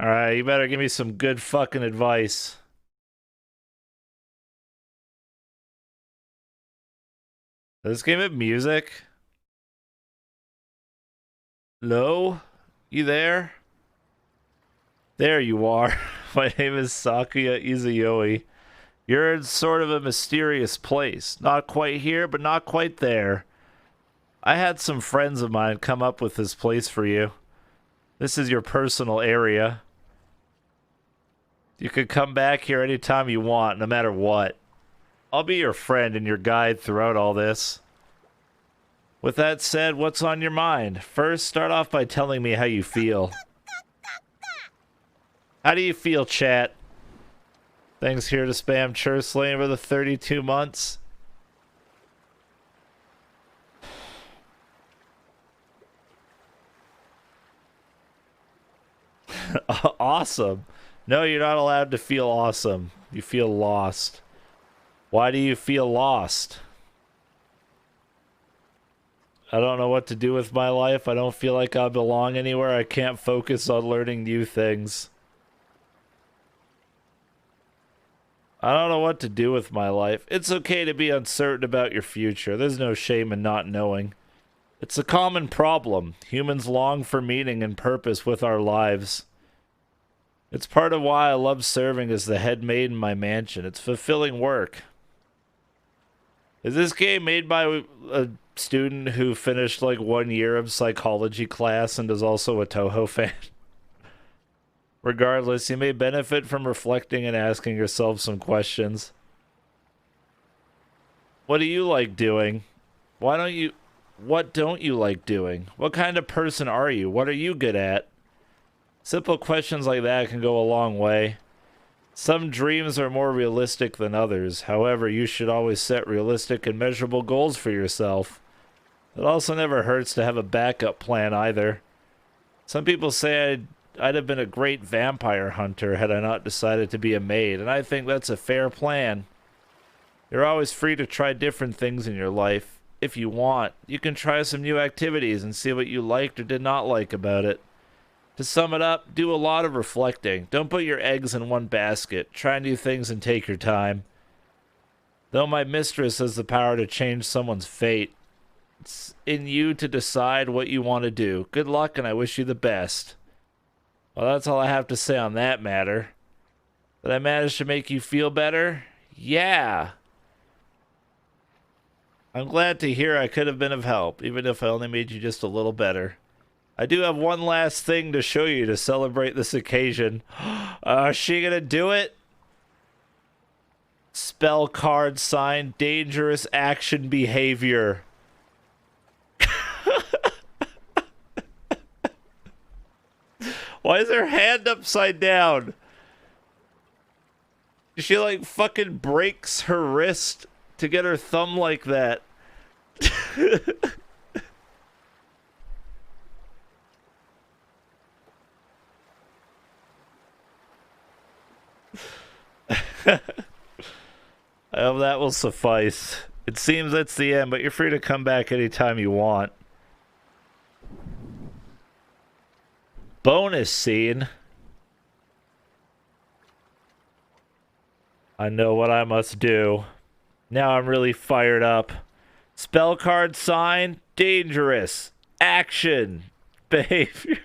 Alright, you better give me some good fucking advice. Does this game have music? Hello? You there? There you are. My name is Sakuya Izayoi. You're in sort of a mysterious place. Not quite here, but not quite there. I had some friends of mine come up with this place for you. This is your personal area. You could come back here anytime you want, no matter what. I'll be your friend and your guide throughout all this. With that said, what's on your mind? First, start off by telling me how you feel. How do you feel, chat? Thanks here to spam Churslane over the 32 months. Awesome. No, you're not allowed to feel awesome. You feel lost. Why do you feel lost? I don't know what to do with my life. I don't feel like I belong anywhere. I can't focus on learning new things. I don't know what to do with my life. It's okay to be uncertain about your future. There's no shame in not knowing. It's a common problem. Humans long for meaning and purpose with our lives. It's part of why I love serving as the head maid in my mansion. It's fulfilling work. Is this game made by a student who finished like 1 year of psychology class and is also a Touhou fan? Regardless, you may benefit from reflecting and asking yourself some questions. What do you like doing? What don't you like doing? What kind of person are you? What are you good at? Simple questions like that can go a long way. Some dreams are more realistic than others. However, you should always set realistic and measurable goals for yourself. It also never hurts to have a backup plan either. Some people say I'd have been a great vampire hunter had I not decided to be a maid, and I think that's a fair plan. You're always free to try different things in your life. If you want, you can try some new activities and see what you liked or did not like about it. To sum it up, do a lot of reflecting. Don't put your eggs in one basket. Try new things and take your time. Though my mistress has the power to change someone's fate, it's in you to decide what you want to do. Good luck, and I wish you the best. Well, that's all I have to say on that matter. Did I manage to make you feel better? Yeah. I'm glad to hear I could have been of help, even if I only made you just a little better. I do have one last thing to show you to celebrate this occasion. Is she gonna do it? Spell card sign, dangerous action behavior. Why is her hand upside down? She like fucking breaks her wrist to get her thumb like that. I hope that will suffice. It seems that's the end, but you're free to come back anytime you want. Bonus scene. I know what I must do. Now I'm really fired up. Spell card sign, dangerous. Action, behavior.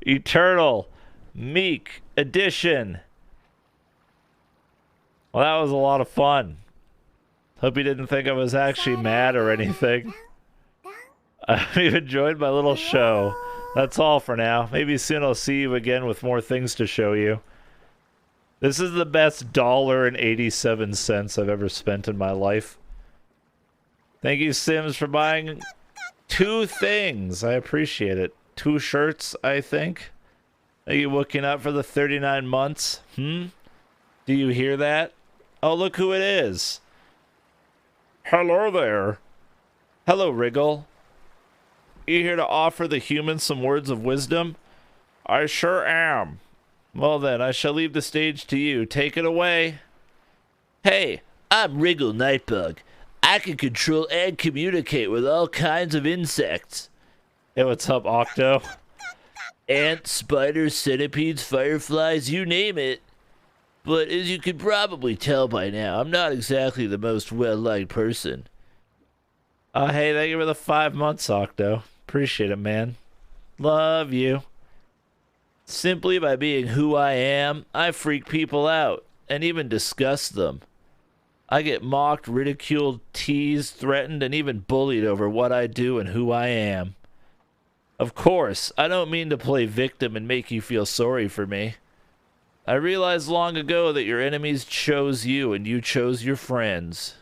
Eternal, meek, addition. Well, that was a lot of fun. Hope you didn't think I was actually mad or anything. I've enjoyed my little show. That's all for now. Maybe soon I'll see you again with more things to show you. This is the best $1.87 I've ever spent in my life. Thank you, Sims, for buying 2 things. I appreciate it. 2 shirts, I think. Are you looking up for the 39 months? Do you hear that? Oh, look who it is. Hello there. Hello, Wriggle. You here to offer the humans some words of wisdom? I sure am. Well then, I shall leave the stage to you. Take it away. Hey, I'm Wriggle Nightbug. I can control and communicate with all kinds of insects. Hey, what's up, Octo? Ants, spiders, centipedes, fireflies, you name it. But as you could probably tell by now, I'm not exactly the most well-liked person. Hey, thank you for the 5 months, Octo. Appreciate it, man. Love you. Simply by being who I am, I freak people out, and even disgust them. I get mocked, ridiculed, teased, threatened, and even bullied over what I do and who I am. Of course, I don't mean to play victim and make you feel sorry for me. I realized long ago that your enemies chose you and you chose your friends.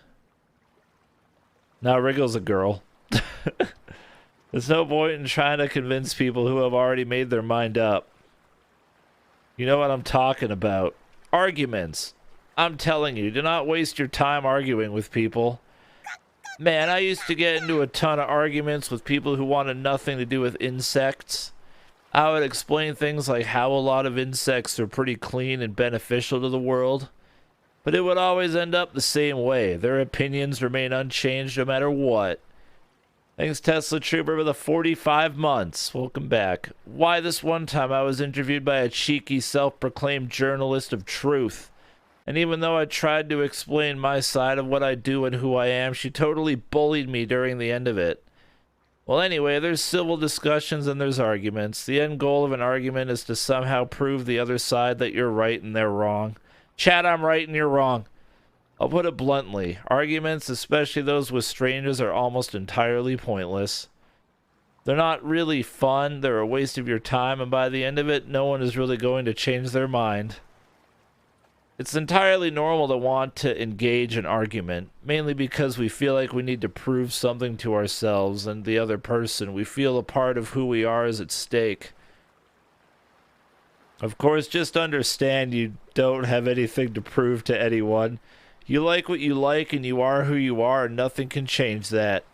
Now Wriggle's a girl. There's no point in trying to convince people who have already made their mind up. You know what I'm talking about. Arguments. I'm telling you, do not waste your time arguing with people. Man, I used to get into a ton of arguments with people who wanted nothing to do with insects. I would explain things like how a lot of insects are pretty clean and beneficial to the world. But it would always end up the same way. Their opinions remain unchanged no matter what. Thanks, Tesla Trooper, for the 45 months. Welcome back. Why, this one time I was interviewed by a cheeky, self-proclaimed journalist of truth. And even though I tried to explain my side of what I do and who I am, she totally bullied me during the end of it. Well, anyway, there's civil discussions and there's arguments. The end goal of an argument is to somehow prove the other side that you're right and they're wrong. Chat, I'm right and you're wrong. I'll put it bluntly. Arguments, especially those with strangers, are almost entirely pointless. They're not really fun, they're a waste of your time, and by the end of it, no one is really going to change their mind. It's entirely normal to want to engage in argument, mainly because we feel like we need to prove something to ourselves and the other person. We feel a part of who we are is at stake. Of course, just understand you don't have anything to prove to anyone. You like what you like and you are who you are, and nothing can change that.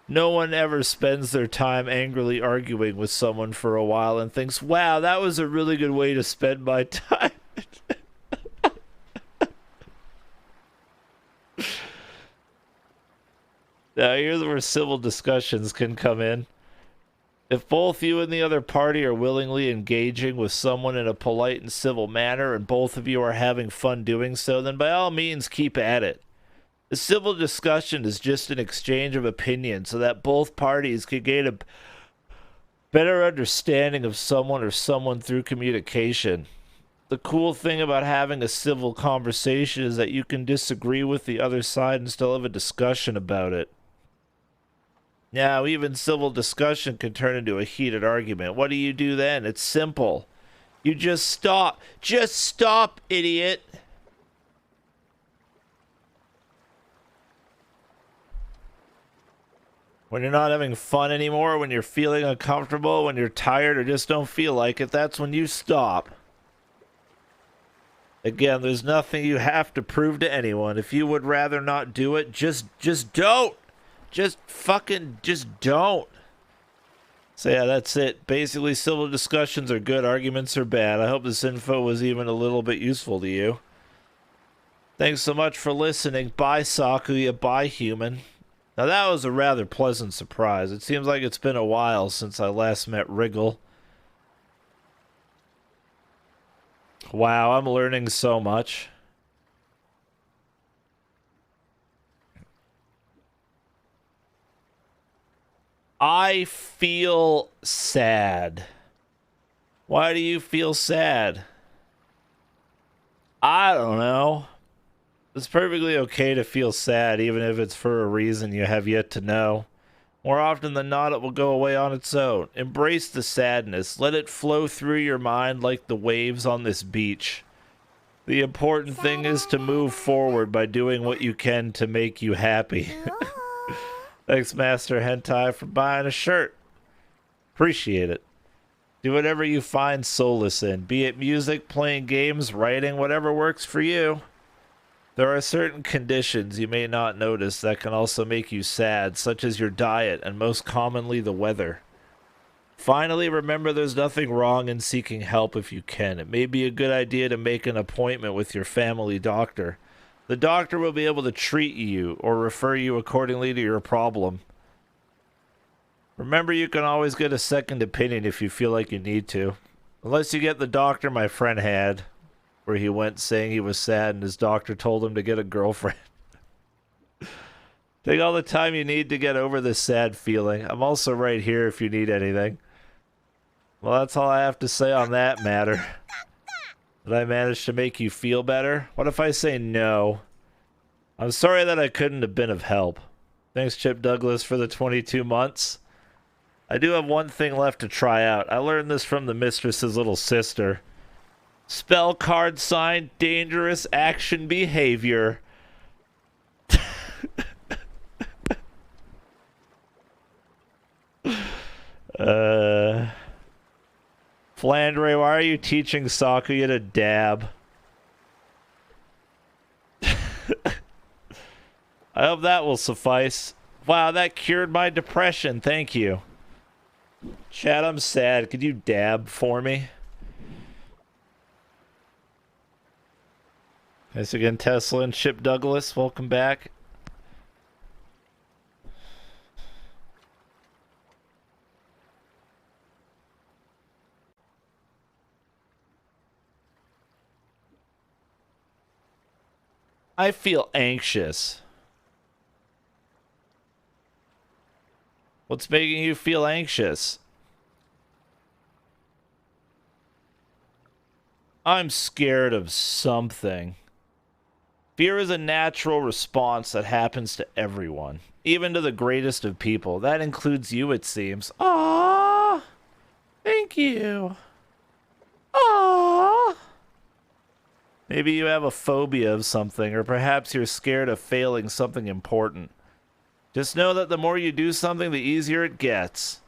No one ever spends their time angrily arguing with someone for a while and thinks, wow, that was a really good way to spend my time. Now, here's where civil discussions can come in. If both you and the other party are willingly engaging with someone in a polite and civil manner, and both of you are having fun doing so, then by all means keep at it. A civil discussion is just an exchange of opinions so that both parties can gain a better understanding of someone or someone through communication. The cool thing about having a civil conversation is that you can disagree with the other side and still have a discussion about it. Now, even civil discussion can turn into a heated argument. What do you do then? It's simple. You just stop. Just stop, idiot. When you're not having fun anymore, when you're feeling uncomfortable, when you're tired or just don't feel like it, that's when you stop. Again, there's nothing you have to prove to anyone. If you would rather not do it, just don't. Just don't. So yeah, that's it. Basically, civil discussions are good, arguments are bad. I hope this info was even a little bit useful to you. Thanks so much for listening. Bye, Sakuya. Bye, human. Now that was a rather pleasant surprise. It seems like it's been a while since I last met Wriggle. Wow, I'm learning so much. I feel sad. Why do you feel sad? I don't know. It's perfectly okay to feel sad, even if it's for a reason you have yet to know. More often than not, it will go away on its own. Embrace the sadness. Let it flow through your mind like the waves on this beach. The important thing is to move forward by doing what you can to make you happy. Thanks, Master Hentai, for buying a shirt. Appreciate it. Do whatever you find solace in, be it music, playing games, writing, whatever works for you. There are certain conditions you may not notice that can also make you sad, such as your diet and most commonly the weather. Finally, remember there's nothing wrong in seeking help if you can. It may be a good idea to make an appointment with your family doctor. The doctor will be able to treat you or refer you accordingly to your problem. Remember, you can always get a second opinion if you feel like you need to. Unless you get the doctor my friend had, where he went saying he was sad and his doctor told him to get a girlfriend. Take all the time you need to get over this sad feeling. I'm also right here if you need anything. Well, that's all I have to say on that matter. Did I manage to make you feel better? What if I say no? I'm sorry that I couldn't have been of help. Thanks, Chip Douglas, for the 22 months. I do have one thing left to try out. I learned this from the mistress's little sister. Spell card sign, dangerous action behavior. Flandre, why are you teaching Sakuya to dab? I hope that will suffice. Wow, that cured my depression. Thank you. Chad, I'm sad. Could you dab for me? Thanks again, Tesla and Chip Douglas. Welcome back. I feel anxious. What's making you feel anxious? I'm scared of something. Fear is a natural response that happens to everyone, even to the greatest of people. That includes you, it seems. Aww. Thank you. Aww. Maybe you have a phobia of something, or perhaps you're scared of failing something important. Just know that the more you do something, the easier it gets.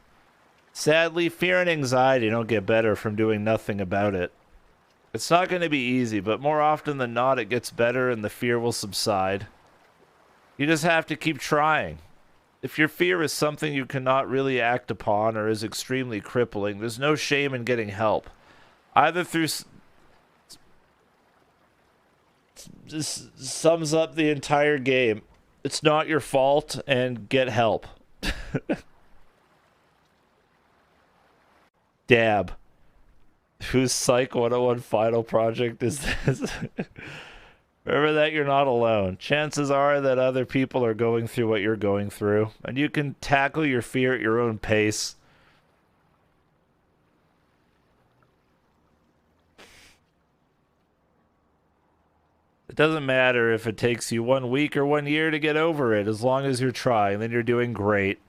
Sadly, fear and anxiety don't get better from doing nothing about it. It's not going to be easy, but more often than not, it gets better and the fear will subside. You just have to keep trying. If your fear is something you cannot really act upon or is extremely crippling, there's no shame in getting help. Either through... This sums up the entire game. It's not your fault, and get help. Dab. Whose Psych 101 final project is this? Remember that you're not alone. Chances are that other people are going through what you're going through, and you can tackle your fear at your own pace. It doesn't matter if it takes you 1 week or 1 year to get over it, as long as you're trying, then you're doing great.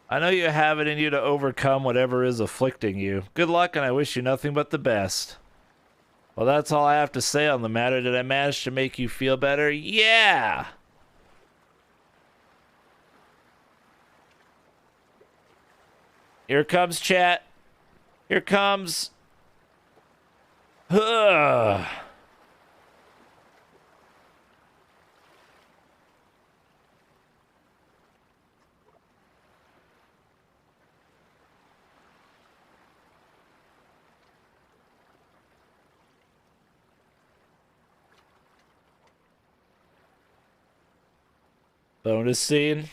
I know you have it in you to overcome whatever is afflicting you. Good luck, and I wish you nothing but the best. Well, that's all I have to say on the matter. Did I manage to make you feel better? Yeah! Here comes chat. Here comes... Ugh. Bonus scene.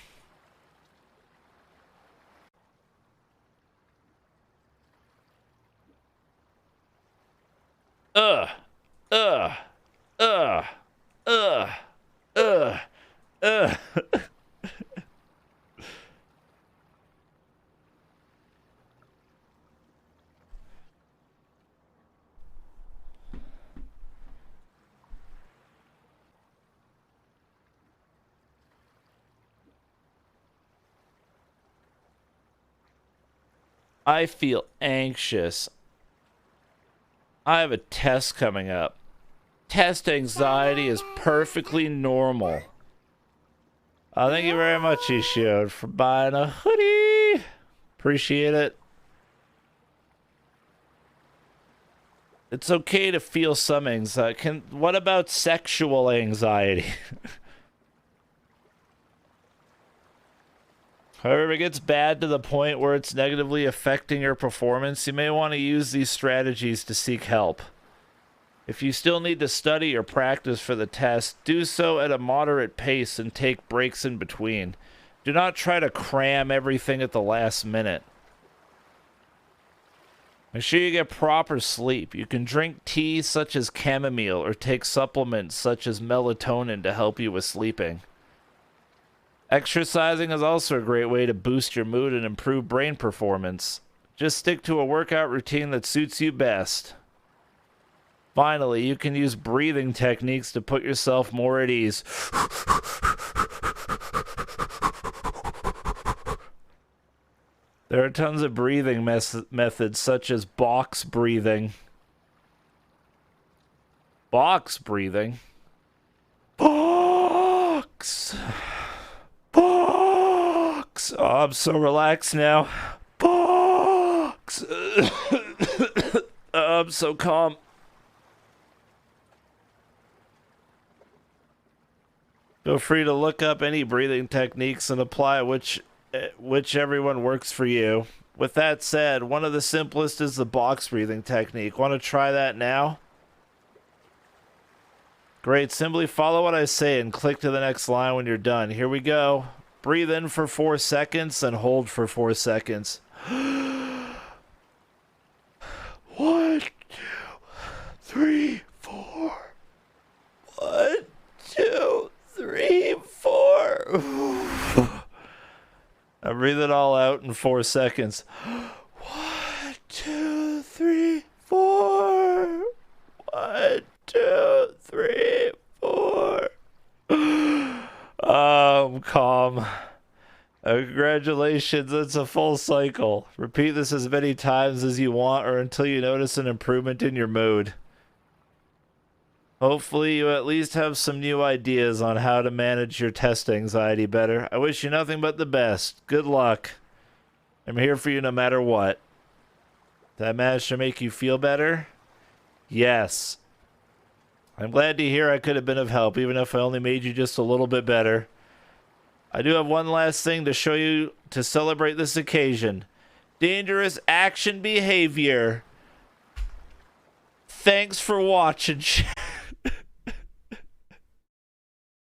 Ugh. Ugh. Ugh. Ugh. Ugh. Ugh. I feel anxious. I have a test coming up. Test anxiety is perfectly normal. Thank you very much, Ishio, for buying a hoodie. Appreciate it. It's okay to feel some anxiety. What about sexual anxiety? However, if it gets bad to the point where it's negatively affecting your performance, you may want to use these strategies to seek help. If you still need to study or practice for the test, do so at a moderate pace and take breaks in between. Do not try to cram everything at the last minute. Make sure you get proper sleep. You can drink tea such as chamomile or take supplements such as melatonin to help you with sleeping. Exercising is also a great way to boost your mood and improve brain performance. Just stick to a workout routine that suits you best. Finally, you can use breathing techniques to put yourself more at ease. There are tons of breathing methods such as box breathing. Box breathing? Box! Box! Oh, I'm so relaxed now. Box! I'm so calm. Feel free to look up any breathing techniques and apply whichever one works for you. With that said, one of the simplest is the box breathing technique. Want to try that now? Great. Simply follow what I say and click to the next line when you're done. Here we go. Breathe in for 4 seconds and hold for 4 seconds. 1, 2, 3, 4. 1, 2, 3, 4. I breathe it all out in 4 seconds. 1, 2, 3, 4. 1, 2, 3, 4. I'm calm. Congratulations, it's a full cycle. Repeat this as many times as you want or until you notice an improvement in your mood. Hopefully you at least have some new ideas on how to manage your test anxiety better. I wish you nothing but the best. Good luck. I'm here for you no matter what. Did I manage to make you feel better? Yes. I'm glad to hear I could have been of help, even if I only made you just a little bit better. I do have one last thing to show you to celebrate this occasion. Dangerous action behavior. Thanks for watching, chat.